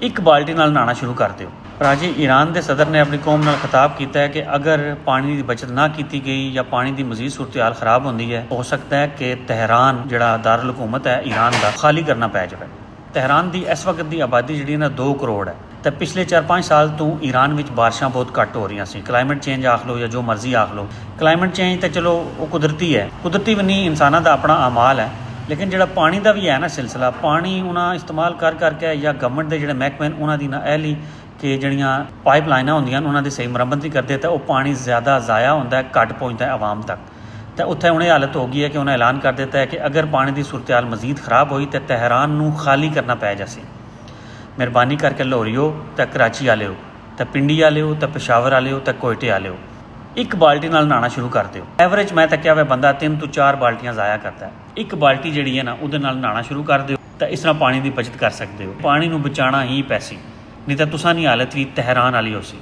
ਇੱਕ ਬਾਲਟੀ ਨਾਲ ਨਹਾਉਣਾ ਸ਼ੁਰੂ ਕਰ ਦਿਓ। ਰਾਜੀ ਈਰਾਨ ਦੇ ਸਦਰ ਨੇ ਆਪਣੀ ਕੌਮ ਨਾਲ ਖਿਤਾਬ ਕੀਤਾ ਹੈ ਕਿ ਅਗਰ ਪਾਣੀ ਦੀ ਬਚਤ ਨਾ ਕੀਤੀ ਗਈ ਜਾਂ ਪਾਣੀ ਦੀ ਮਜ਼ੀਦ ਸੂਰਤ-ਏ-ਹਾਲ ਖਰਾਬ ਹੁੰਦੀ ਹੈ, ਹੋ ਸਕਦਾ ਹੈ ਕਿ ਤਹਿਰਾਨ ਜਿਹੜਾ ਦਾਰੁਲ ਹਕੂਮਤ ਹੈ ਈਰਾਨ ਦਾ, ਖਾਲੀ ਕਰਨਾ ਪੈ ਜਾਵੇ। ਤਹਿਰਾਨ ਦੀ ਇਸ ਵਕਤ ਦੀ ਆਬਾਦੀ ਜਿਹੜੀ ਨਾ 2 ਕਰੋੜ ਹੈ ਤੇ ਪਿਛਲੇ 4-5 ਸਾਲ ਤੋਂ ਈਰਾਨ ਵਿੱਚ ਬਾਰਿਸ਼ਾਂ ਬਹੁਤ ਘੱਟ ਹੋ ਰਹੀਆਂ ਸੀ। ਕਲਾਈਮੇਟ ਚੇਂਜ ਆਖ ਲਓ ਜਾਂ ਜੋ ਮਰਜ਼ੀ ਆਖ ਲਓ, ਕਲਾਈਮੇਟ ਚੇਂਜ ਤਾਂ ਚਲੋ ਉਹ ਕੁਦਰਤੀ ਹੈ, ਕੁਦਰਤੀ ਵੀ ਨਹੀਂ, ਇਨਸਾਨਾਂ ਦਾ ਆਪਣਾ ਅਮਾਲ ਹੈ। ਲੇਕਿਨ ਜਿਹੜਾ ਪਾਣੀ ਦਾ ਵੀ ਹੈ ਨਾ ਸਿਲਸਿਲਾ, ਪਾਣੀ ਉਹਨਾਂ ਇਸਤੇਮਾਲ ਕਰ ਕਰਕੇ ਜਾਂ ਗਵਰਨਮੈਂਟ ਦੇ ਜਿਹੜੇ ਮਹਿਕਮੇ ਉਹਨਾਂ ਦੀ ਨਾ ਅਹਿਲੀ ਕਿ ਜਿਹੜੀਆਂ ਪਾਈਪ ਲਾਈਨਾਂ ਹੁੰਦੀਆਂ ਉਹਨਾਂ ਦੀ ਸਹੀ ਮੁਰੰਮਤ ਨਹੀਂ ਕਰਦੇ ਤਾਂ ਉਹ ਪਾਣੀ ਜ਼ਿਆਦਾ ਜ਼ਾਇਆ ਹੁੰਦਾ ਹੈ, ਘੱਟ ਪਹੁੰਚਦਾ ਹੈ ਆਵਾਮ ਤੱਕ। ਤਾਂ ਉੱਥੇ ਹੁਣ ਇਹ ਹਾਲਤ ਹੋ ਗਈ ਹੈ ਕਿ ਉਹਨਾਂ ਐਲਾਨ ਕਰ ਦਿੱਤਾ ਹੈ ਕਿ ਅਗਰ ਪਾਣੀ ਦੀ ਸੂਰਤ-ਏ-ਹਾਲ ਮਜ਼ੀਦ ਖਰਾਬ ਹੋਈ ਤਾਂ ਤਹਿਰਾਨ ਨੂੰ ਖਾਲੀ ਕਰਨਾ ਪੈ ਜਾਸੀ। ਮਿਹਰਬਾਨੀ ਕਰਕੇ ਲਾਹੌਰੀਓ ਤਾਂ ਕਰਾਚੀ ਵਾਲਿਓ ਤਾਂ ਪਿੰਡੀ ਵਾਲਿਓ ਤਾਂ ਪਸ਼ਾਵਰ ਵਾਲਿਓ ਤਾਂ ਕੋਇਟੇ ਵਾਲਿਓ ਇੱਕ ਬਾਲਟੀ ਨਾਲ ਨਹਾਉਣਾ ਸ਼ੁਰੂ ਕਰ ਦਿਓ। ਐਵਰੇਜ ਮੈਂ ਤਾਂ ਕਿਹਾ ਵਾ ਬੰਦਾ 3 ਤੋਂ 4 ਬਾਲਟੀਆਂ ਜ਼ਾਇਆ ਕਰਦਾ ਹੈ। ਇੱਕ ਬਾਲਟੀ ਜਿਹੜੀ ਹੈ ਨਾ ਉਹਦੇ ਨਾਲ ਨਹਾਉਣਾ ਸ਼ੁਰੂ ਕਰ ਦਿਓ ਤਾਂ ਇਸ ਤਰ੍ਹਾਂ ਪਾਣੀ ਦੀ ਬਚਤ ਕਰ ਸਕਦੇ ਹੋ। ਪਾਣੀ ਨੂੰ ਬਚਾਉਣਾ ਹੀ ਪੈਸੀ, ਨਹੀਂ ਤਾਂ ਤੁਸਾਂ ਦੀ ਹਾਲਤ ਵੀ ਤਹਿਰਾਨ ਵਾਲੀ ਹੋ ਸੀ।